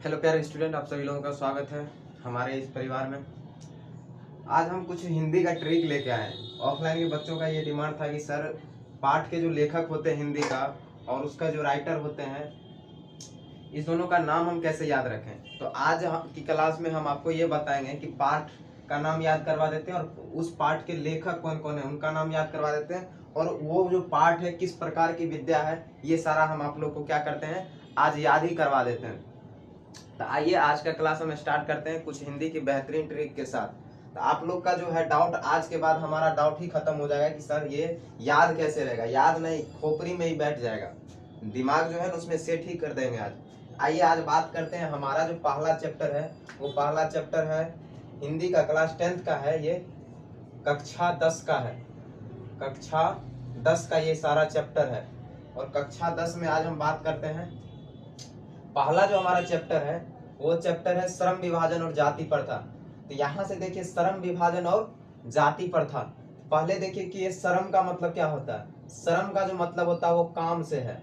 Hello प्यारे student, आप सभी लोगों का स्वागत है हमारे इस परिवार में। आज हम कुछ हिंदी का ट्रिक लेके आए हैं। ऑफलाइन के बच्चों का ये डिमांड था कि सर पाठ के जो लेखक होते हैं हिंदी का और उसका जो राइटर होते हैं, इस दोनों का नाम हम कैसे याद रखें। तो आज की क्लास में हम आपको ये बताएंगे कि पाठ का नाम याद करवा देते हैं और उस पाठ के लेखक कौन कौन है उनका नाम याद करवा देते हैं, और वो जो पाठ है किस प्रकार की विद्या है ये सारा हम आप लोग को क्या करते हैं, आज याद ही करवा देते हैं। तो आइए आज का क्लास हम स्टार्ट करते हैं कुछ हिंदी की बेहतरीन ट्रिक के साथ। तो आप लोग का जो है डाउट, आज के बाद हमारा डाउट ही खत्म हो जाएगा कि सर ये याद कैसे रहेगा। याद नहीं, खोपड़ी में ही बैठ जाएगा, दिमाग जो है ना उसमें सेट ही कर देंगे आज। आइए आज बात करते हैं। हमारा जो पहला चैप्टर है वो पहला चैप्टर है हिंदी का, क्लास 10th का है, ये कक्षा 10 का है। कक्षा 10 का ये सारा चैप्टर है और कक्षा 10 में आज हम बात करते हैं। पहला जो हमारा चैप्टर है वो चैप्टर है श्रम विभाजन और जाति प्रथा। तो यहाँ से देखिए श्रम विभाजन और जाति प्रथा। पहले देखिए कि ये श्रम का मतलब क्या होता है। श्रम का जो मतलब होता है वो काम से है।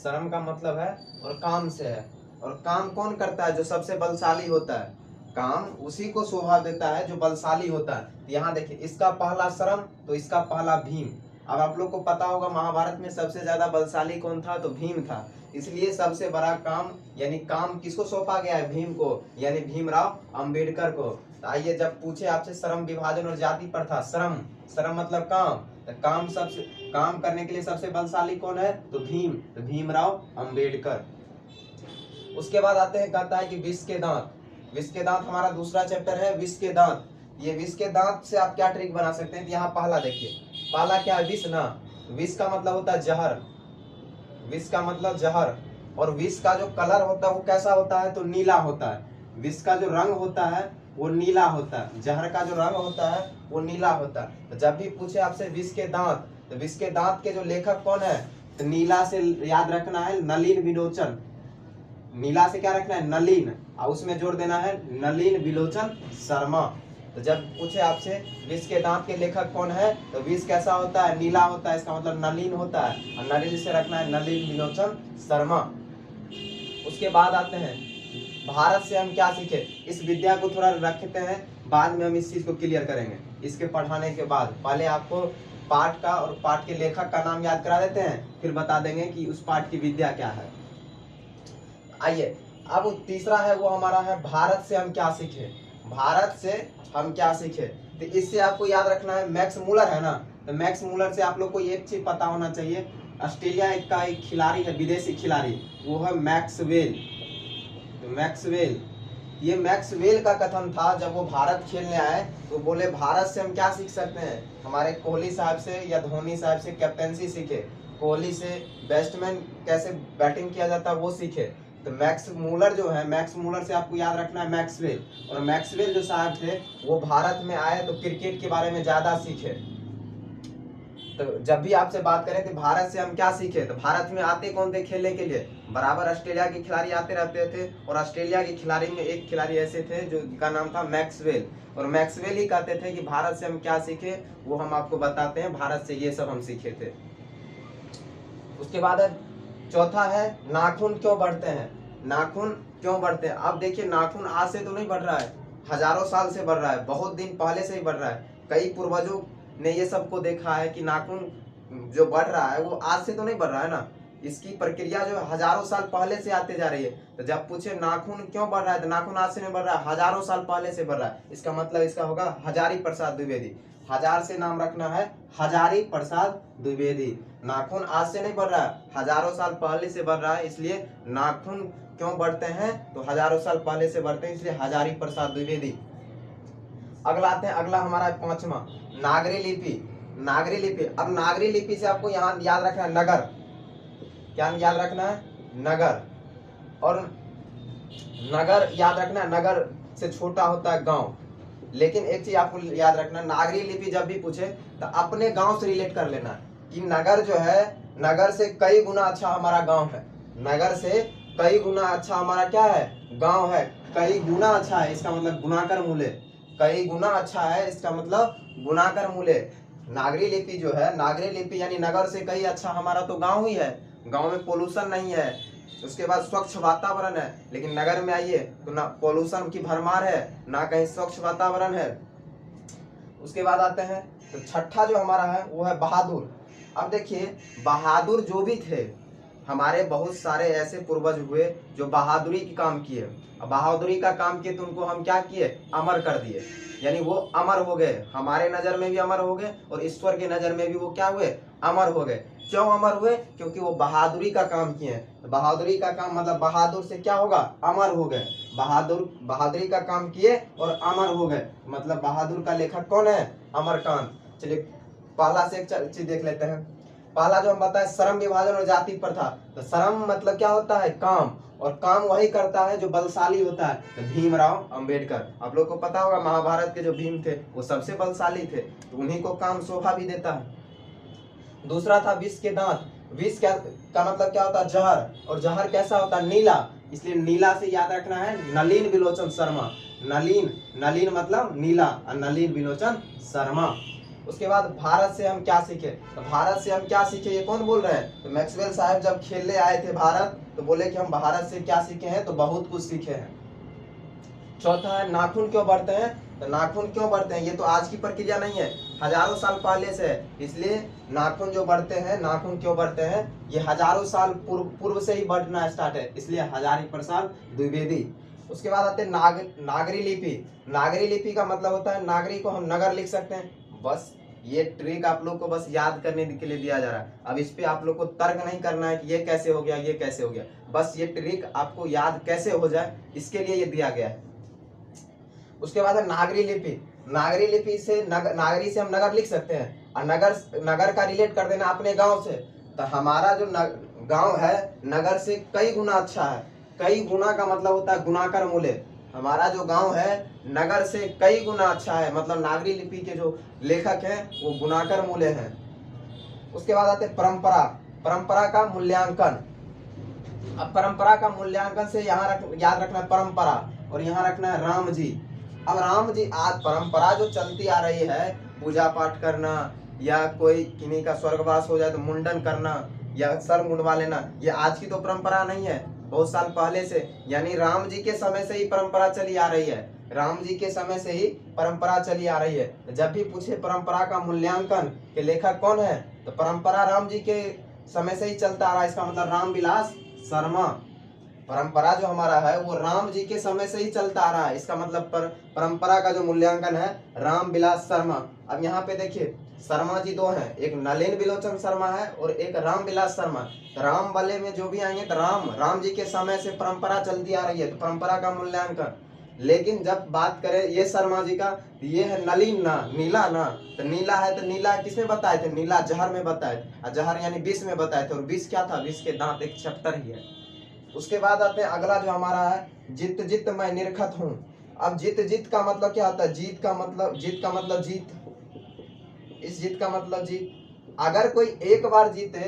श्रम का मतलब है और काम से है। और काम कौन करता है? जो सबसे बलशाली होता है। काम उसी को शोभा देता है जो बलशाली होता है। यहाँ देखिए इसका पहला श्रम तो इसका पहला भीम। अब आप लोग को पता होगा महाभारत में सबसे ज्यादा बलशाली कौन था? तो भीम था। इसलिए सबसे बड़ा काम यानी काम किसको सौंपा गया है? भीम को, यानी भीमराव अंबेडकर को। तो आइए जब पूछे आपसे श्रम विभाजन और जाति प्रथा, श्रम मतलब काम, तो काम करने के लिए सबसे बलशाली कौन है? तो भीमराव अंबेडकर। उसके बाद आते हैं, कहता है कि विष के दांत। विष के दांत हमारा दूसरा चैप्टर है, विष के दांत। ये विष के दांत से आप क्या ट्रिक बना सकते हैं? तो यहाँ पहला देखिए, पहला क्या है? विष ना, विष का मतलब होता है जहर। विष का मतलब जहर। और विष का जो कलर होता है वो कैसा होता है? तो नीला होता है। विष का जो रंग होता है वो नीला होता है। जहर का जो रंग होता है वो नीला होता है। तो जब भी पूछे आपसे विष के दांत, तो विष के दांत के जो लेखक कौन है? तो नीला से याद रखना है नलिन विलोचन। नीला से क्या रखना है? नलिन, और उसमें जोड़ देना है नलिन विलोचन शर्मा। तो जब पूछे आपसे विष के दांत के लेखक कौन है, तो विष कैसा होता है? नीला होता है, इसका मतलब नलिन होता है, और नलिन से रखना है नलिन विलोचन शर्मा। उसके बाद आते हैं भारत से हम क्या सीखे। इस विद्या को थोड़ा रखते हैं, बाद में हम इस चीज को क्लियर करेंगे। इसके पढ़ाने के बाद पहले आपको पाठ का और पाठ के लेखक का नाम याद करा देते हैं, फिर बता देंगे कि उस पाठ की विद्या क्या है। आइए अब तीसरा है वो हमारा है भारत से हम क्या सीखे। भारत से हम क्या सीखे, तो इससे आपको याद रखना है मैक्स मूलर है ना। तो मैक्स मूलर से आप लोग को एक चीज पता होना चाहिए, ऑस्ट्रेलिया का एक खिलाड़ी है, विदेशी खिलाड़ी, वो है मैक्सवेल। तो मैक्सवेल, ये मैक्सवेल का कथन था जब वो भारत खेलने आए, तो बोले भारत से हम क्या सीख सकते हैं? हमारे कोहली साहब से या धोनी साहब से कैप्टेंसी सीखे, कोहली से बैट्समैन कैसे बैटिंग किया जाता है वो सीखे। तो मैक्स मूलर जो है, मैक्स मूलर से आपको याद रखना है मैक्सवेल। और मैक्सवेल जो साहब थे वो भारत में आए तो क्रिकेट के बारे में ज्यादा सीखे। तो जब भी आपसे बात करें कि भारत से हम क्या सीखे, तो भारत में आते कौन थे खेलने के लिए? बराबर ऑस्ट्रेलिया के खिलाड़ी आते रहते थे, और ऑस्ट्रेलिया के खिलाड़ी में एक खिलाड़ी ऐसे थे जो का नाम था मैक्सवेल। और मैक्सवेल ही कहते थे कि भारत से हम क्या सीखे, वो हम आपको बताते हैं, भारत से ये सब हम सीखे थे। उसके बाद चौथा है नाखून क्यों बढ़ते हैं। नाखून क्यों बढ़ते हैं? अब देखिए नाखून आज से तो नहीं बढ़ रहा है, हजारों साल से बढ़ रहा है, बहुत दिन पहले से ही बढ़ रहा है। कई पूर्वजों ने ये सबको देखा है कि नाखून जो बढ़ रहा है वो आज से तो नहीं बढ़ रहा है ना, इसकी प्रक्रिया जो हजारों साल पहले से आते जा रही है। तो जब पूछे नाखून क्यों बढ़ रहा है, तो नाखून आज से नहीं बढ़ रहा है, हजारों साल पहले से बढ़ रहा है। इसका मतलब इसका होगा हजारी प्रसाद द्विवेदी। हजार से नाम रखना है हजारी प्रसाद द्विवेदी। नाखून आज से नहीं बढ़ रहा है, हजारों साल पहले से बढ़ रहा है, इसलिए नाखून क्यों बढ़ते हैं? तो हजारों साल पहले से बढ़ते हैं, इसलिए हजारी प्रसाद द्विवेदी। अगला आते हैं, अगला हमारा है पांचवा नागरी लिपि। नागरी लिपि, अब नागरी लिपि से आपको यहाँ याद रखना है नगर। क्या याद रखना है? नगर। और नगर याद रखना है, नगर से छोटा होता है गांव। लेकिन एक चीज आपको याद रखना, नागरी लिपि जब भी पूछे तो अपने गांव से रिलेट कर लेना कि नगर जो है, नगर से कई गुना अच्छा हमारा गांव है। नगर से कई गुना अच्छा हमारा क्या है? गांव है। कई गुना अच्छा है, इसका मतलब गुणाकर मूल्य। कई गुना अच्छा है, इसका मतलब गुणाकर मूल्य। नागरी लिपि जो है, नागरी लिपि यानी नगर से कई अच्छा हमारा तो गांव ही है। गांव में पोल्यूशन नहीं है, उसके बाद स्वच्छ वातावरण है, लेकिन नगर में आइए तो ना पोल्यूशन की भरमार है, ना कहीं स्वच्छ वातावरण है। उसके बाद आते हैं तो छठा जो हमारा है वो है बहादुर। अब देखिए बहादुर जो भी थे, हमारे बहुत सारे ऐसे पूर्वज हुए जो बहादुरी की काम किए। अब बहादुरी का काम किए तो उनको हम क्या किए, अमर कर दिए, यानी वो अमर हो गए, हमारे नजर में भी अमर हो गए और ईश्वर के नजर में भी वो क्या हुए, अमर हो गए। क्यों अमर हुए, क्योंकि वो बहादुरी का काम किए। तो बहादुरी का काम मतलब बहादुर से क्या होगा, अमर हो गए। बहादुरी का काम किए और अमर हो गए, मतलब बहादुर का लेखक कौन है, अमरकांत। चलिए पहला से एक चीज देख लेते हैं। पहला जो हम बताए श्रम विभाजन और जाति प्रथा। तो श्रम मतलब क्या होता है, काम, और काम वही करता है जो बलशाली होता है। तो भीमराव अंबेडकर, आप लोग को पता होगा महाभारत के जो भीम थे वो सबसे बलशाली थे, तो उन्हीं को काम शोभा भी देता है। दूसरा था विष के दांत। विष का मतलब क्या होता है, जहर, और जहर कैसा होता है, नीला, इसलिए नीला से याद रखना है नलिन विलोचन शर्मा। नलिन मतलब नीला और नलिन विलोचन शर्मा। उसके बाद भारत से हम क्या सीखे, तो भारत से हम क्या सीखे ये कौन बोल रहे हैं, तो मैक्सवेल साहब जब खेलने आए थे भारत तो बोले कि हम भारत से क्या सीखे हैं, तो बहुत कुछ सीखे हैं। चौथा है नाखून क्यों बढ़ते हैं, तो नाखून क्यों बढ़ते हैं, ये तो आज की प्रक्रिया नहीं है, हजारों साल पहले से है, इसलिए नाखून जो बढ़ते हैं, नाखून क्यों बढ़ते हैं, ये हजारों साल पूर्व से ही बढ़ना स्टार्ट है, इसलिए हजारी प्रसाद द्विवेदी। उसके बाद आते हैं नागरी लिपि। नागरी लिपि का मतलब होता है नागरी को हम नगर लिख सकते हैं। बस ये ट्रिक आप लोग को बस याद करने के लिए दिया जा रहा है। अब इस पे आप लोग को तर्क नहीं करना है कि ये कैसे हो गया, ये कैसे हो गया, बस ये ट्रिक आपको याद कैसे हो जाए इसके लिए ये दिया गया है। उसके बाद है नागरी लिपि। नागरी लिपि से नागरी से हम नगर लिख सकते हैं, और नगर का रिलेट कर देना अपने गांव से। तो हमारा जो गांव है नगर से कई गुना अच्छा है। कई गुना का मतलब होता है गुणाकर मूल्य। हमारा जो गांव है नगर से कई गुना अच्छा है, मतलब नागरी लिपि के जो लेखक हैं वो गुणाकर मूल्य हैं। उसके बाद आते परंपरा। परंपरा का मूल्यांकन। अब परंपरा का मूल्यांकन से यहाँ याद रखना है परंपरा, और यहाँ रखना है राम जी। अब राम जी, आज परंपरा जो चलती आ रही है, पूजा पाठ करना, या कोई किन्हीं का स्वर्गवास हो जाए तो मुंडन करना या सर मुंडवा लेना, ये आज की तो परंपरा नहीं है, बहुत साल पहले से, यानी राम जी के समय से ही परंपरा चली आ रही है। राम जी के समय से ही परंपरा चली आ रही है। जब भी पूछे परंपरा का मूल्यांकन के लेखक कौन है, तो परंपरा राम जी के समय से ही चलता आ रहा है, इसका मतलब रामविलास शर्मा। परंपरा जो हमारा है वो राम जी के समय से ही चलता आ रहा है, इसका मतलब परंपरा का जो मूल्यांकन है रामविलास शर्मा। अब यहाँ पे देखिए शर्मा जी दो हैं, एक नलिन विलोचन शर्मा है और एक रामविलास शर्मा। तो राम वाले में जो भी आएंगे तो राम जी के समय से परंपरा चलती आ रही है, तो परंपरा का मूल्यांकन। लेकिन जब बात करें ये शर्मा जी का, ये है नलिन ना, नीला ना, तो नीला है, तो नीला किसमें बताए थे, नीला जहर में बताए थे, जहर यानी विष में बताए थे, और विष क्या था, विष के दांत एक चैप्टर ही है। उसके बाद आते हैं अगला जो हमारा है जित जित मैं निरखत हूँ। अब जित का मतलब क्या होता है, जीत का मतलब जीत, इस जीत का मतलब जीत। अगर कोई एक बार जीते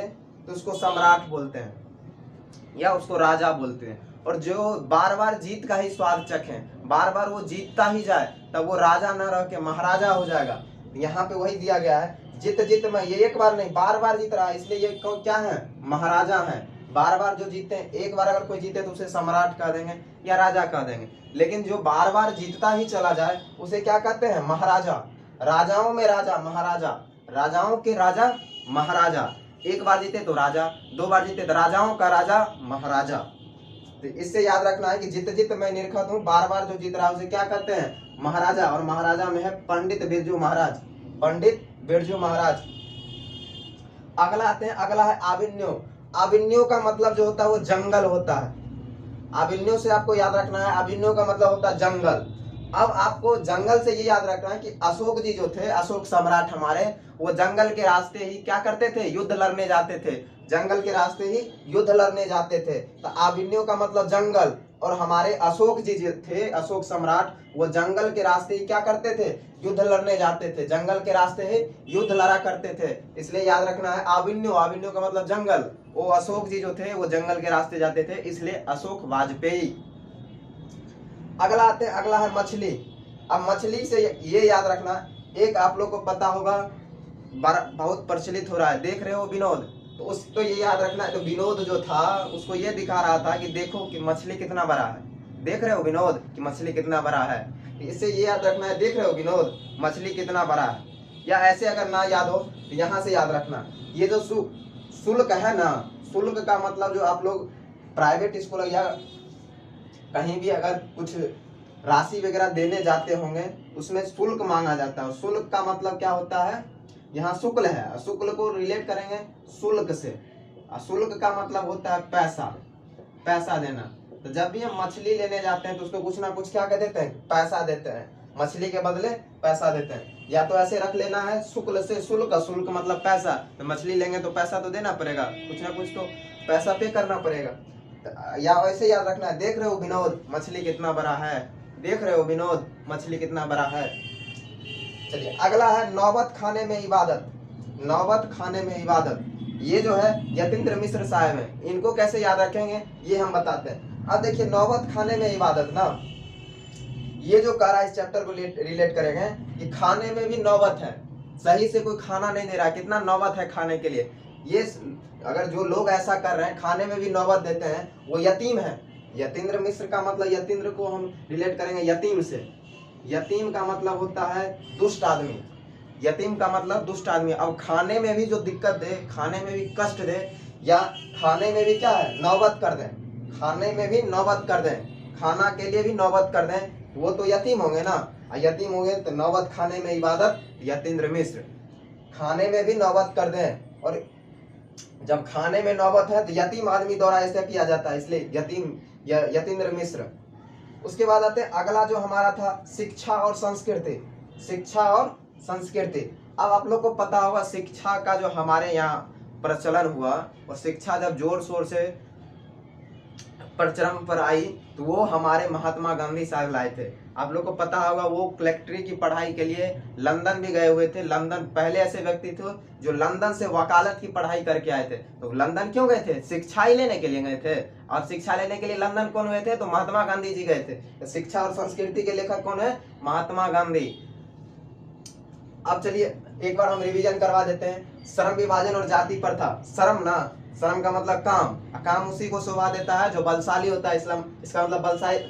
तो उसको सम्राट बोलते हैं या उसको राजा बोलते हैं, और जो बार बार जीत का ही स्वाद चखे, बार बार वो जीतता ही जाए, तब वो राजा न रह के महाराजा हो जाएगा। यहाँ पे वही दिया गया है, जित में, ये एक बार नहीं बार बार जीत रहा है, इसलिए ये क्या है, महाराजा है। बार बार जो जीतते हैं, एक बार अगर कोई जीते तो उसे सम्राट कह देंगे या राजा कह देंगे, लेकिन जो बार बार जीतता ही चला जाए उसे क्या कहते हैं, महाराजा। राजाओं में राजा, महाराजा, राजाओं के राजा महाराजा। एक बार जीते तो राजा, दो बार जीते तो राजाओं का राजा महाराजा। तो इससे याद रखना है कि जित मैं निरखत हूँ, बार बार जो जीत रहा है उसे क्या कहते हैं, महाराजा। और महाराजा में है पंडित बिरजू महाराज, पंडित बिरजू महाराज। अगला आते हैं, अगला है आविन्यो। आविन्यो का मतलब जो होता है वो जंगल होता है। आविन्यो से आपको याद रखना है, आविन्यो का मतलब होता है जंगल। अब आपको जंगल से ये याद रखना है कि अशोक जी जो थे, अशोक सम्राट हमारे, वो जंगल के रास्ते ही क्या करते थे, युद्ध लड़ने जाते थे, जंगल के रास्ते ही युद्ध लड़ने जाते थे। तो आविन्यो का मतलब जंगल, और हमारे अशोक जी जो थे, अशोक सम्राट, वो जंगल के रास्ते ही क्या करते थे, युद्ध लड़ने जाते थे, जंगल के रास्ते ही युद्ध लड़ा करते थे, इसलिए याद रखना है आविन्यो। आविन्यो का मतलब जंगल। वो अशोक जी जो थे वो जंगल के रास्ते जाते थे, इसलिए अशोक वाजपेयी। अगला आते हैं, अगला है मछली। अब मछली से ये याद रखना, एक आप लोग को पता होगा बहुत प्रचलित हो रहा है, देख रहे हो विनोद, तो ये याद रखना है। तो विनोद जो था उसको ये दिखा रहा था कि देखो कि मछली कितना बड़ा है, देख रहे हो विनोद कि मछली कितना बड़ा है। इससे ये याद रखना है, देख रहे हो विनोद मछली कितना बड़ा है। या ऐसे अगर ना याद हो तो यहाँ से याद रखना, ये जो शुल्क है ना, शुल्क का मतलब जो आप लोग प्राइवेट स्कूल या कहीं भी अगर कुछ राशि वगैरह देने जाते होंगे उसमें शुल्क मांगा जाता है। शुल्क का मतलब क्या होता है, यहाँ शुक्ल है, शुक्ल को रिलेट करेंगे शुल्क से। शुल्क का मतलब होता है पैसा, पैसा देना। तो जब भी हम मछली लेने जाते हैं तो उसको कुछ ना कुछ क्या कह देते हैं, पैसा देते हैं, मछली के बदले पैसा देते हैं। या तो ऐसे रख लेना है शुक्ल से शुल्क, शुल्क मतलब पैसा, तो मछली लेंगे तो पैसा तो देना पड़ेगा, कुछ ना कुछ तो पैसा पे करना पड़ेगा। या वैसे याद रखना है, देख रहे हो विनोद मछली कितना बड़ा है, देख रहे हो विनोद मछली कितना बड़ा है। चलिए अगला है नौबत खाने में इबादत। नौबत खाने में इबादत, ये जो है यतीन्द्र मिश्र साहब हैं, इनको कैसे याद रखेंगे ये हम बताते हैं। अब देखिए नौबत खाने में इबादत ना, ये जो कह रहा है इस चैप्टर को रिलेट करेंगे कि खाने में भी नौबत है, सही से कोई खाना नहीं दे रहा, कितना नौबत है खाने के लिए। ये अगर जो लोग ऐसा कर रहे हैं खाने में भी नौबत देते हैं, वो यतीम है। यतीन्द्र मिश्र का मतलब, यतीन्द्र को हम रिलेट करेंगे यतीम से। यतीम का मतलब होता है दुष्ट आदमी, यतीम का मतलब दुष्ट आदमी। अब खाने में भी जो दिक्कत दे, खाने में भी कष्ट दे, या खाने में भी क्या है नौबत कर दें, खाने में भी नौबत कर दें, खाना के लिए भी नौबत कर दें, वो तो यतीम होंगे ना। यतीम होंगे तो नौबत खाने में इबादत यतीन्द्र मिश्र, खाने में भी नौबत कर दें। और जब खाने में नौबत है तो यतीम आदमी द्वारा ऐसा किया जाता है, इसलिए यतीम यतीन्द्र मिश्र। उसके बाद आते हैं अगला जो हमारा था शिक्षा और संस्कृति। शिक्षा और संस्कृति, अब आप लोग को पता होगा शिक्षा का जो हमारे यहाँ प्रचलन हुआ, और शिक्षा जब जोर शोर से प्रचलन पर आई तो वो हमारे महात्मा गांधी साहब लाए थे। आप लोग को पता होगा वो कलेक्ट्री की पढ़ाई के लिए लंदन भी गए हुए थे। लंदन पहले ऐसे व्यक्ति थे जो लंदन से वकालत की पढ़ाई करके आए थे। तो लंदन क्यों गए थे, शिक्षा ही लेने के लिए गए थे। और शिक्षा लेने के लिए लंदन कौन हुए थे, तो महात्मा गांधी जी गए थे। तो शिक्षा और संस्कृति के लेखक कौन है, महात्मा गांधी। अब चलिए एक बार हम रिवीजन करवा देते हैं। श्रम विभाजन और जाति प्रथा, श्रम ना, श्रम का मतलब काम, काम उसी को शोभा देता है जो बलशाली होता है। इस्लाम इसका मतलब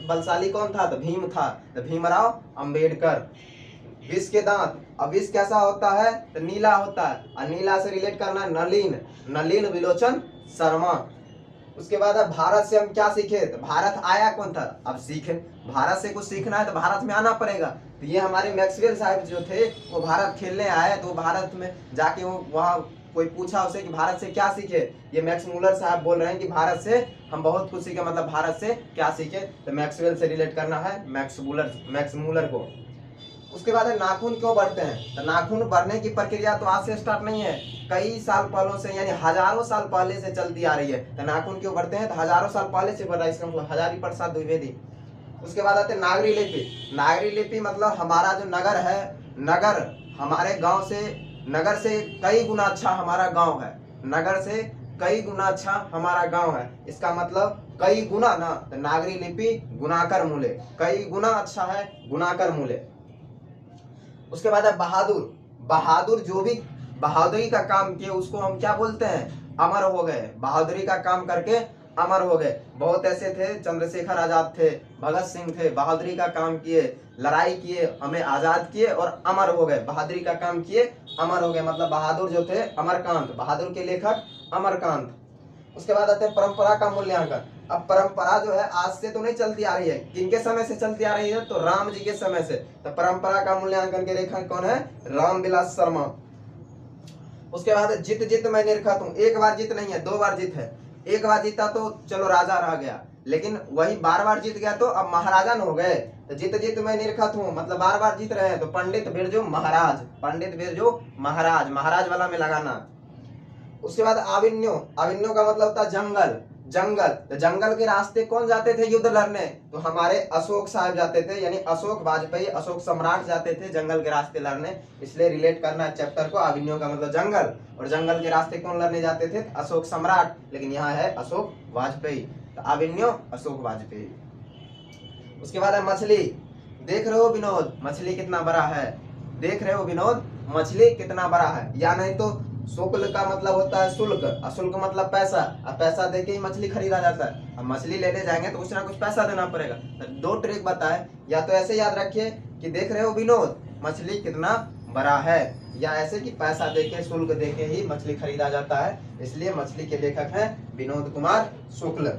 बलशाली कौन था, तो भीम था, तो भीमराव अंबेडकर। विष के दांत, अब विष कैसा होता है, तो नीला होता है, और नीला से रिलेट करना है नलिन, नलिन विलोचन शर्मा। उसके बाद अब भारत से हम क्या सीखे, तो भारत आया कौन था, अब सीखे, भारत से कुछ सीखना है तो भारत में आना पड़ेगा। तो ये हमारे मैक्सवेल साहब जो थे वो भारत खेलने आए, तो भारत में जाके वो वहाँ कोई पूछा उसे कि भारत से क्या सीखे, ये मैक्स मूलर साहब बोल रहे हैं कि भारत से हम बहुत कुछ सीखे, मतलब भारत से क्या सीखे, तो मैक्सवेल से रिलेट करना है मैक्स मूलर को। उसके बाद नाखून क्यों बढ़ते हैं, तो नाखून बढ़ने की प्रक्रिया तो आज से स्टार्ट नहीं है, कई साल पहले से, यानी हजारों साल पहले से चलती आ रही है। तो नाखून क्यों बढ़ते हैं, तो हजारों साल पहले से बढ़ रहा है, इसका मतलब हजारी प्रसाद द्विवेदी। उसके बाद आते नागरी लिपि। नागरी लिपि मतलब हमारा जो नगर है, नगर हमारे गांव से, नगर से कई गुना अच्छा हमारा गांव है, नगर से कई गुना अच्छा हमारा गांव है, इसका मतलब कई गुना ना, तो नागरी लिपि गुणाकर मूल्य, कई गुना अच्छा है गुणाकर मूल्य। उसके बाद है बहादुर। बहादुर जो भी बहादुरी का काम किए उसको हम क्या बोलते हैं, अमर हो गए, बहादुरी का काम करके अमर हो गए। बहुत ऐसे थे, चंद्रशेखर आजाद थे, भगत सिंह थे, बहादुरी का काम किए, लड़ाई किए, हमें आजाद किए और अमर हो गए, बहादुरी का काम किए अमर हो गए, मतलब बहादुर जो थे अमरकांत, बहादुर के लेखक अमरकांत। उसके बाद आते हैं परंपरा का मूल्यांकन। अब परंपरा जो है आज से तो नहीं चलती आ रही है, किनके समय से चलती आ रही है, तो राम जी के समय से। तो परंपरा का मूल्यांकन के लेखक कौन है, रामविलास शर्मा। उसके बाद जित जित मैं निरखत हूँ, एक बार जीत नहीं है, दो बार जीत है। एक बार जीता तो चलो राजा रह गया, लेकिन वही बार बार जीत गया तो अब महाराजा न हो गए। तो जित जित मैं निरखत हूँ मतलब बार बार जीत रहे हैं, तो पंडित बिरजू महाराज, पंडित बिरजू महाराज, महाराज वाला में लगाना। उसके बाद आविन्यो, आविन्यो का मतलब होता है जंगल, जंगल, तो जंगल के रास्ते कौन जाते थे युद्ध लड़ने, तो हमारे अशोक साहब जाते थे, यानी अशोक वाजपेयी, अशोक सम्राट जाते थे जंगल के रास्ते लड़ने। इसलिए रिलेट करना है चैप्टर को, आविन्यो का मतलब जंगल, और जंगल के रास्ते कौन लड़ने जाते थे, अशोक सम्राट, लेकिन यहाँ है अशोक वाजपेयी, तो आविन्यो अशोक वाजपेयी। उसके बाद है मछली। देख रहे हो विनोद मछली कितना बड़ा है, देख रहे हो विनोद मछली कितना बड़ा है, या नहीं तो शुक्ल का मतलब होता है शुल्क, और शुल्क मतलब पैसा, और पैसा दे के ही मछली खरीदा जाता है। अब मछली लेने जाएंगे तो कुछ ना कुछ पैसा देना पड़ेगा। तो 2 ट्रिक बताए, या तो ऐसे याद रखिए कि देख रहे हो विनोद मछली कितना बड़ा है, या ऐसे कि पैसा देके शुल्क देके ही मछली खरीदा जाता है, इसलिए मछली के लेखक हैं विनोद कुमार शुक्ल।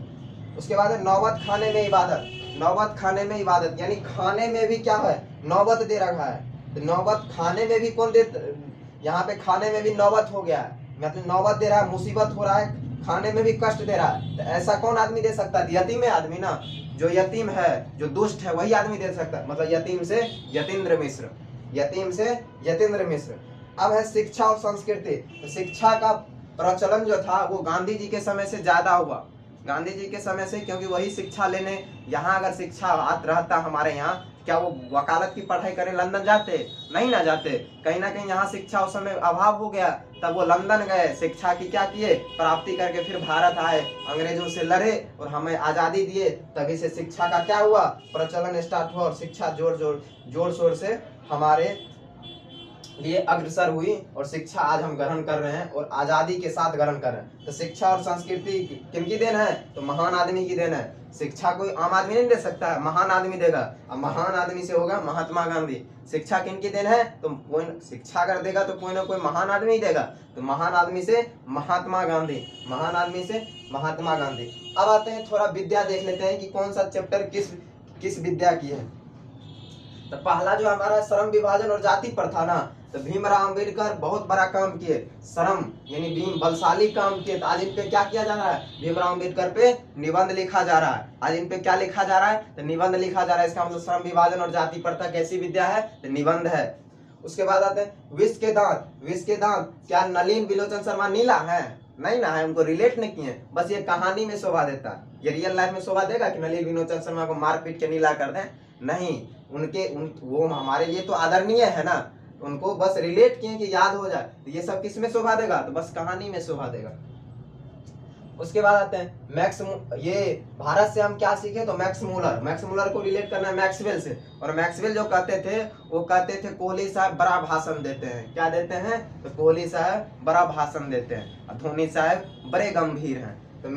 उसके बाद है नौबत खाने में इबादत। नौबत खाने में इबादत यानी खाने में भी क्या है, नौबत दे रखा है। तो नौबत खाने में भी कौन दे, यहाँ पे खाने में भी नौबत हो गया है, मतलब नौबत दे रहा है, मुसीबत हो रहा है, खाने में भी कष्ट दे रहा है। तो ऐसा कौन आदमी दे सकता है, यतीम है आदमी ना, जो यतीम है, जो दुष्ट है, वही आदमी दे सकता है। मतलब यतीम से यतीन्द्र मिश्र, यतीम से यतीन्द्र मिश्र। अब है शिक्षा और संस्कृति। तो शिक्षा का प्रचलन जो था वो गांधी जी के समय से ज्यादा हुआ, गांधी जी के समय से, क्योंकि वही शिक्षा लेने यहाँ, अगर शिक्षा रहता हमारे यहाँ, क्या वो वकालत की पढ़ाई करने लंदन जाते, नहीं ना जाते। कहीं ना कहीं यहाँ शिक्षा उस समय अभाव हो गया, तब वो लंदन गए, शिक्षा की क्या किए, प्राप्ति करके फिर भारत आए, अंग्रेजों से लड़े और हमें आजादी दिए। तभी से शिक्षा का क्या हुआ, प्रचलन स्टार्ट हुआ, और शिक्षा जोर शोर से हमारे लिए अग्रसर हुई, और शिक्षा आज हम ग्रहण कर रहे हैं और आजादी के साथ ग्रहण कर रहे हैं। तो शिक्षा और संस्कृति किनकी देन है, तो महान आदमी की देन है। शिक्षा कोई आम आदमी नहीं दे सकता है, महान आदमी देगा, और महान आदमी से होगा महात्मा गांधी। शिक्षा किनकी देन है, तो कोई शिक्षा अगर देगा तो कोई ना कोई महान आदमी ही देगा। तो महान आदमी से महात्मा गांधी, महान आदमी से महात्मा गांधी। अब आते हैं थोड़ा विद्या देख लेते हैं कि कौन सा चैप्टर किस विद्या की है। तो पहला जो हमारा श्रम विभाजन और जाति प्रथा ना, तो भीमराव अंबेडकर बहुत बड़ा काम किए, श्रम यानी भीम बलशाली काम किए। तो आज इन पे क्या किया जा रहा है, भीमराव अंबेडकर पे निबंध लिखा जा रहा है। आज इन पे क्या लिखा जा रहा है, तो निबंध लिखा जा रहा है। इसका मतलब श्रम विभाजन और जाति प्रथा कैसी विद्या है, तो निबंध है। उसके बाद आते हैं विष के दांत। विष के दांत क्या नलिन विलोचन शर्मा नीला है, नहीं ना है, उनको रिलेट नहीं किए, बस ये कहानी में शोभा देता है। ये रियल लाइफ में शोभा देगा कि नलिन विलोचन शर्मा को मार पीट के नीला कर दें, नहीं। वो हमारे लिए तो आदरणीय है ना, उनको बस रिलेट किए कि याद हो जाए। तो ये सब किस में शोभा देगा, तो बस कहानी में शोभा देगा। उसके बाद आते हैं मैक्स, ये भारत से हम क्या सीखे, तो मैक्स मूलर को रिलेट करना है मैक्सवेल से। और मैक्सवेल जो कहते थे, वो कहते थे कोहली साहब बड़ा भाषण देते हैं। क्या देते हैं, तो कोहली साहब बड़ा भाषण देते हैं, और धोनी साहब बड़े गंभीर हैं। तो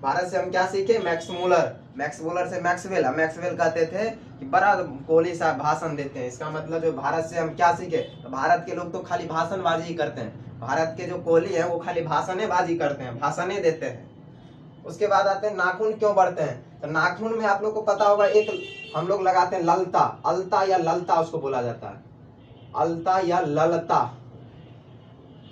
भारत से हम क्या सीखे, मैक्स मूलर से मैक्सवेल। मैक्सवेल कहते थे कि बड़ा कोहली साहब भाषण देते हैं। इसका मतलब जो भारत से हम क्या सीखे, तो भारत के लोग तो खाली भाषणबाजी ही करते हैं। भारत के जो कोहली हैं वो खाली भाषणेबाजी करते हैं, भाषणे देते हैं। उसके बाद आते हैं नाखून क्यों बढ़ते हैं। तो नाखून में आप लोग को पता होगा, एक हम लोग लगाते हैं ललता, अलता या ललता उसको बोला जाता है, अलता या ललता,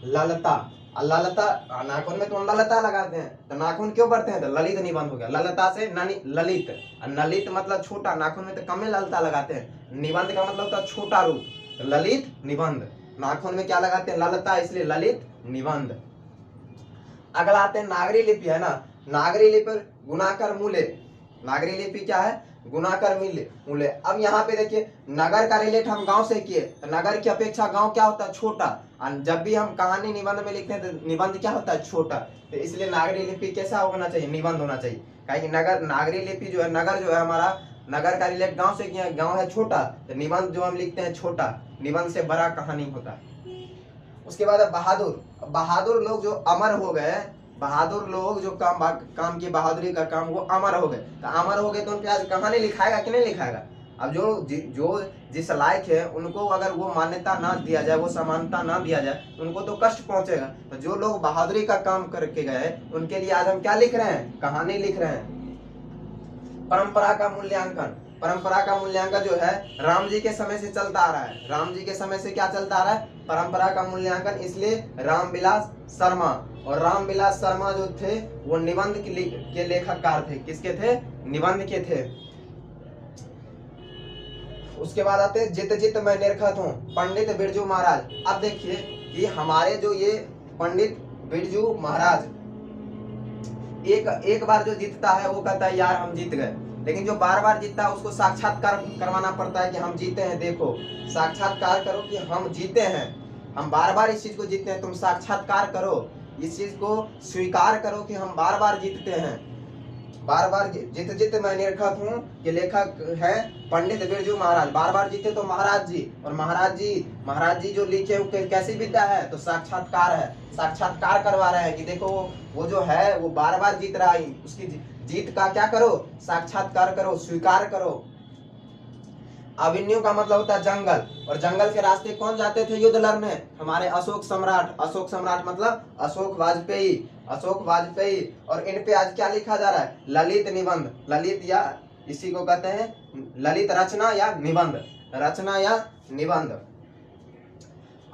ललता। ललता नाखून में तो हम ललता लगाते हैं। तो नाखून क्यों बढ़ते हैं, तो ललित निबंध हो गया, ललता से ललित। ललित मतलब छोटा, नाखून में तो कम ललता लगाते हैं। निबंध का मतलब होता है छोटा रूप, तो ललित निबंध। नाखून में क्या लगाते हैं, ललता, इसलिए ललित निबंध। अगला आते हैं नागरी लिपि है ना। नागरी लिपि गुणाकर मूल्य। नागरी लिपि क्या है, गुणाकर मूल्य। अब यहाँ पे देखिए नगर का रिलेट हम गांव से किए, तो नगर की अपेक्षा गांव क्या होता है, छोटा। और जब भी हम कहानी निबंध में लिखते हैं तो निबंध क्या होता है, छोटा। तो इसलिए नागरी लिपि कैसा होना चाहिए, निबंध होना चाहिए। कहीं नागरी लिपि जो है, नगर जो है हमारा, नगर का रिलेट गांव से किया, गांव है छोटा, तो निबंध जो हम लिखते हैं छोटा, निबंध से बड़ा कहानी होता है। उसके बाद बहादुर लोग जो अमर हो गए, बहादुर लोग जो काम की बहादुरी का काम, वो अमर हो गए। तो अमर हो गए तो उनके आज कहानी लिखाएगा कि नहीं लिखाएगा। अब जो जिस लायक है उनको अगर वो मान्यता ना दिया जाए, वो समानता ना दिया जाए, उनको तो कष्ट पहुंचेगा। तो जो लोग बहादुरी का काम करके गए, उनके लिए आज हम क्या लिख रहे हैं, कहानी लिख रहे हैं। परंपरा का मूल्यांकन। परंपरा का मूल्यांकन जो है राम जी के समय से चलता आ रहा है। राम जी के समय से क्या चलता आ रहा है, परंपरा का मूल्यांकन। इसलिए रामविलास शर्मा, और रामविलास शर्मा जो थे वो निबंध के लेखककार थे। किसके थे, निबंध के थे। उसके बाद आते हैं जित जित मैं निरखत हूँ, पंडित बिरजू महाराज। अब देखिए कि हमारे जो ये पंडित बिरजू महाराज, एक बार जो जीतता है वो कहता है यार हम जीत गए, लेकिन जो बार बार जीतता है उसको साक्षात्कार करवाना पड़ता है कि हम जीते हैं, देखो साक्षात्कार करो कि हम जीते हैं, हम बार बार इस चीज को जीतते हैं, तुम साक्षात्कार करो, इस चीज को स्वीकार करो कि हम बार बार जीतते हैं। बार बार जीत जीत मैं निरखत हूँ कि लेखक है पंडित बिरजू महाराज। बार बार जीते तो महाराज जी, और महाराज जी जो लिखे वो कैसी विद्या है, तो साक्षात्कार है। साक्षात्कार करवा रहे हैं कि देखो वो जो है वो बार बार जीत रहा है, उसकी जीत का क्या करो, साक्षात्कार करो, स्वीकार करो। अभिन्यू का मतलब होता है जंगल, और जंगल के रास्ते कौन जाते थे युद्ध लड़ने, हमारे अशोक सम्राट। अशोक सम्राट मतलब अशोक वाजपेयी, अशोक वाजपेयी। और इन पे आज क्या लिखा जा रहा है, ललित निबंध। ललित या इसी को कहते हैं ललित रचना या निबंध, रचना या निबंध।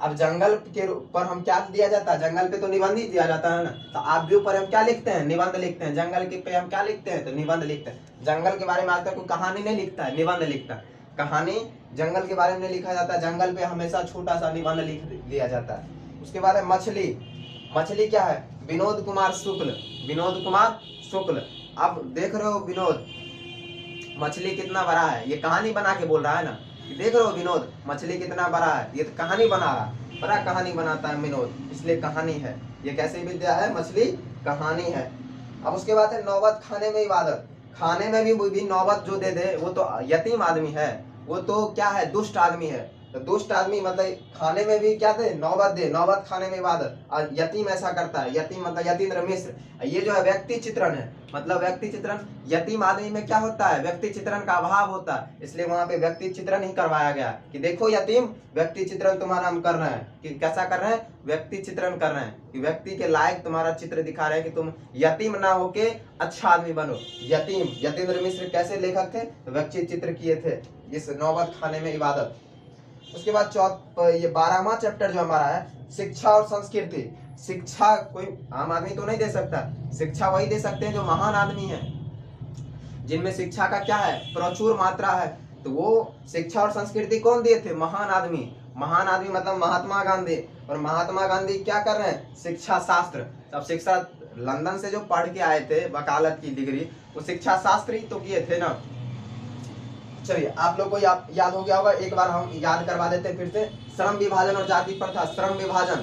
अब जंगल के ऊपर हम क्या दिया जाता है, जंगल पे तो निबंध ही दिया जाता है ना, तो आप भी ऊपर हम क्या लिखते हैं, निबंध लिखते हैं। जंगल के पे हम क्या लिखते हैं, तो निबंध लिखते हैं। जंगल के बारे में आज तक कोई कहानी नहीं लिखता है, निबंध लिखता है। कहानी जंगल के बारे में नहीं लिखा जाता, जंगल पे हमेशा छोटा सा निबंध लिख दिया जाता है। उसके बाद है मछली। मछली क्या है, विनोद कुमार शुक्ल, विनोद कुमार शुक्ल। अब देख रहे हो विनोद मछली कितना बड़ा है, ये कहानी बना के बोल रहा है ना, देख रहे हो विनोद मछली कितना बड़ा है, ये तो कहानी बना रहा है, बड़ा कहानी बनाता है विनोद, इसलिए कहानी है। ये कैसी विद्या है, मछली कहानी है। अब उसके बाद है नौबत खाने में इबादत। खाने में भी नौबत जो दे दे वो तो यतीम आदमी है, वो तो क्या है, दुष्ट आदमी है। तो दुष्ट आदमी मतलब खाने में भी क्या दे, नौबत दे, नौबत खाने में इबादत। और यतीम ऐसा करता है, यतीम मतलब यतीन्द्र मिश्र। ये जो है व्यक्ति चित्रण है, मतलब व्यक्ति चित्रण। यतीम आदमी में क्या होता है, व्यक्ति चित्रण का अभाव होता है, इसलिए वहां पे व्यक्ति चित्रण ही करवाया गया कि देखो यतीम, व्यक्ति चित्रण तुम्हारा हम कर रहे हैं। कि कैसा कर रहे हैं, व्यक्ति चित्रण कर रहे हैं, कि व्यक्ति के लायक तुम्हारा चित्र दिखा रहे हैं कि तुम यतीम ना होके अच्छा आदमी बनो। यतीम, यतीन्द्र मिश्र कैसे लेखक थे, तो व्यक्ति चित्र किए थे इस नौबत खाने में इबादत। उसके बाद ये 12वां चैप्टर जो हमारा है, शिक्षा और संस्कृति। शिक्षा कोई आम आदमी तो नहीं दे सकता, शिक्षा वही दे सकते हैं जो महान आदमी है, जिनमें शिक्षा का क्या है, प्रचुर मात्रा है। तो वो शिक्षा और संस्कृति कौन दिए थे, महान आदमी। महान आदमी मतलब महात्मा गांधी। और महात्मा गांधी क्या कर रहे हैं, शिक्षा शास्त्र। अब शिक्षा लंदन से जो पढ़ के आए थे वकालत की डिग्री, वो शिक्षा शास्त्र ही तो किए थे ना। चलिए आप लोग को याद हो गया होगा, एक बार हम याद करवा देते हैं फिर से। श्रम विभाजन और जाति प्रथा। श्रम विभाजन,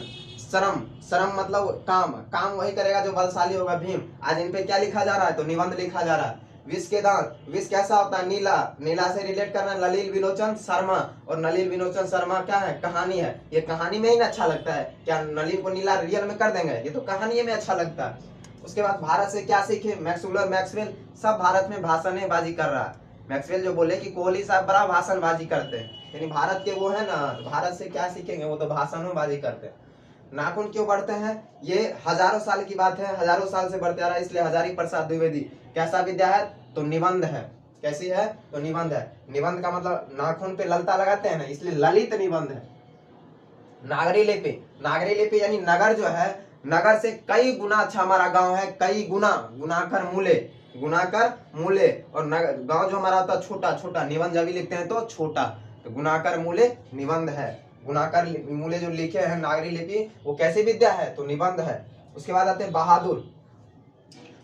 श्रम मतलब काम वही करेगा जो बलशाली होगा, भीम। आज इन पे क्या लिखा जा रहा है, तो निबंध लिखा जा रहा है। विष के दांत, विष कैसा होता है, नीला। नीला से रिलेट करना है नलिल विलोचन शर्मा, और नलिल विलोचन शर्मा क्या है, कहानी है। ये कहानी में ही ना अच्छा लगता है, क्या नलिल को नीला रियल में कर देंगे, ये तो कहानी में अच्छा लगता है। उसके बाद भारत से क्या सीखे, मैक्सवेल सब भारत में भाषणबाजी कर रहा है। मैक्सवेल जो बोले कि कोहली साहब बड़ा भाषणबाजी करते हैं, यानी भारत के वो है ना, भारत से क्या सीखेंगे, वो तो भाषणबाजी करते हैं। नाखून क्यों बढ़ते हैं, ये हजारों साल की बात है, हजारों साल से बढ़ते आ रहा है, इसलिए हजारी प्रसाद द्विवेदी। कैसा विद्या है, तो निबंध है। कैसी है, तो निबंध है। निबंध का मतलब नाखून पे ललता लगाते हैं ना, इसलिए ललित निबंध है। नागरी लिपि यानी नगर जो है, नगर से कई गुना अच्छा हमारा गांव है, कई गुना, गुनाकर मूले। और गांव जो हमारा होता है छोटा छोटा, निबंध जब भी लिखते हैं तो छोटा, तो गुनाकर मूले निबंध है। गुनाकर मूले जो लिखे हैं नागरी लिपि, वो कैसी विद्या है, तो निबंध है। उसके बाद आते हैं बहादुर।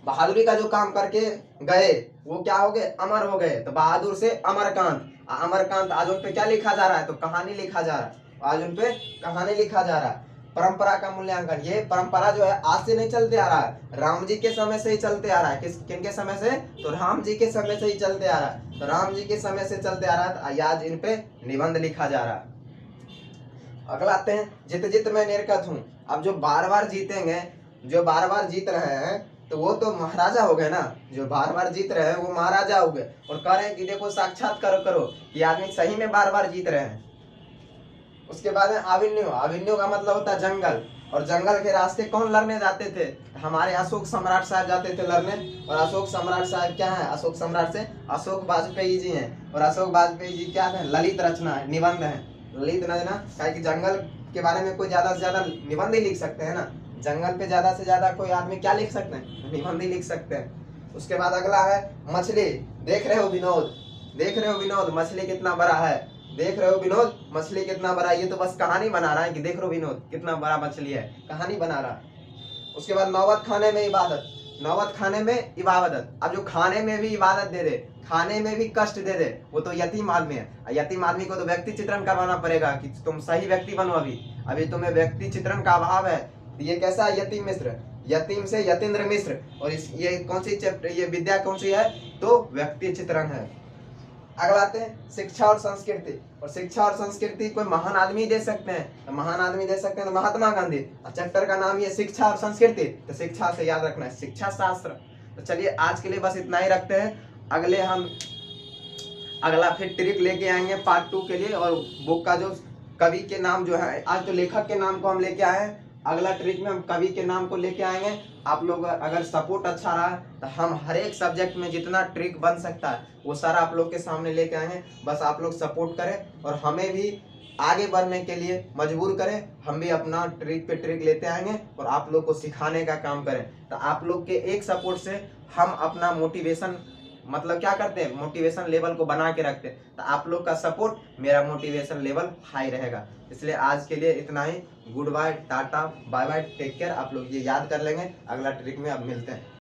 बहादुरी का जो काम करके गए वो क्या हो गए, अमर हो गए। तो बहादुर से अमरकांत। अमरकांत आज उन पे क्या लिखा जा रहा है, तो कहानी लिखा जा रहा है, आज उन पे कहानी लिखा जा रहा है। परंपरा का मूल्यांकन, ये परंपरा जो है आज से नहीं चलते आ रहा है, राम जी के समय से ही चलते आ रहा है। किनके समय से, तो राम जी के समय से ही चलते आ रहा है। तो राम जी के समय से चलते आ रहा है, तो आज इन पे निबंध लिखा जा रहा है। अगला आते हैं जित जित मैं निर्गत हूँ। अब जो बार बार जीतेंगे, जो बार बार जीत रहे हैं, तो वो तो महाराजा हो गए ना, जो बार बार जीत रहे हैं वो महाराजा हो गए। और कह रहे हैं कि देखो साक्षात्कार करो, ये आदमी सही में बार बार जीत रहे हैं। उसके बाद है आविन्यू। आविन्यू का मतलब होता है जंगल, और जंगल के रास्ते कौन लड़ने जाते थे, हमारे अशोक सम्राट साहब जाते थे लड़ने। और अशोक सम्राट साहब क्या है, अशोक सम्राट से अशोक वाजपेयी जी हैं, और अशोक वाजपेयी जी क्या है, ललित रचना है, निबंध है, ललित रचना। क्या कि जंगल के बारे में कोई ज्यादा से ज्यादा निबंध ही लिख सकते हैं ना, जंगल पे ज्यादा से ज्यादा कोई आदमी क्या लिख सकते हैं, निबंध ही लिख सकते हैं। उसके बाद अगला है मछली। देख रहे हो विनोद, मछली कितना बड़ा है, देख रहे हो विनोद मछली कितना बड़ा है। ये तो बस कहानी बना रहा है कि देख रहे हो विनोद कितना बड़ा मछली है, कहानी बना रहा है। उसके बाद नौबत खाने में इबादत। नौबत खाने में इबादत। अब जो खाने में भी इबादत दे दे, खाने में भी कष्ट दे दे, वो तो यतीम आदमी है। यतीम आदमी को तो व्यक्ति चित्रण करवाना पड़ेगा कि तुम सही व्यक्ति बनो। अभी तुम्हें व्यक्ति चित्रण का अभाव है। ये कैसा है, यतीम मिश्र। यतीम से यतीन्द्र मिश्र। और इस ये कौन सी चैप्टर, ये विद्या कौन सी है, तो व्यक्ति चित्रण है। अगला आते हैं शिक्षा और संस्कृति। और शिक्षा और संस्कृति कोई महान आदमी दे सकते हैं, तो महान आदमी दे सकते हैं तो महात्मा गांधी। और चैप्टर का नाम ये शिक्षा और संस्कृति, तो शिक्षा से याद रखना है शिक्षा शास्त्र। तो चलिए आज के लिए बस इतना ही रखते हैं। अगला फिर ट्रिक लेके आएंगे पार्ट 2 के लिए। और बुक का जो कवि के नाम जो है, आज तो लेखक के नाम को हम लेके आए हैं, अगला ट्रिक में हम कवि के नाम को लेके आएंगे। आप लोग अगर सपोर्ट अच्छा रहा तो हम हर एक सब्जेक्ट में जितना ट्रिक बन सकता है वो सारा आप लोग के सामने लेके आएंगे। बस आप लोग सपोर्ट करें और हमें भी आगे बढ़ने के लिए मजबूर करें। हम भी अपना ट्रिक पे ट्रिक लेते आएंगे और आप लोग को सिखाने का काम करें। तो आप लोग के एक सपोर्ट से हम अपना मोटिवेशन, मतलब क्या करते हैं, मोटिवेशन लेवल को बना के रखते हैं। तो आप लोग का सपोर्ट मेरा मोटिवेशन लेवल हाई रहेगा। इसलिए आज के लिए इतना ही। Goodbye, tata, bye bye, take care. आप लोग ये याद कर लेंगे। अगला ट्रिक में अब मिलते हैं।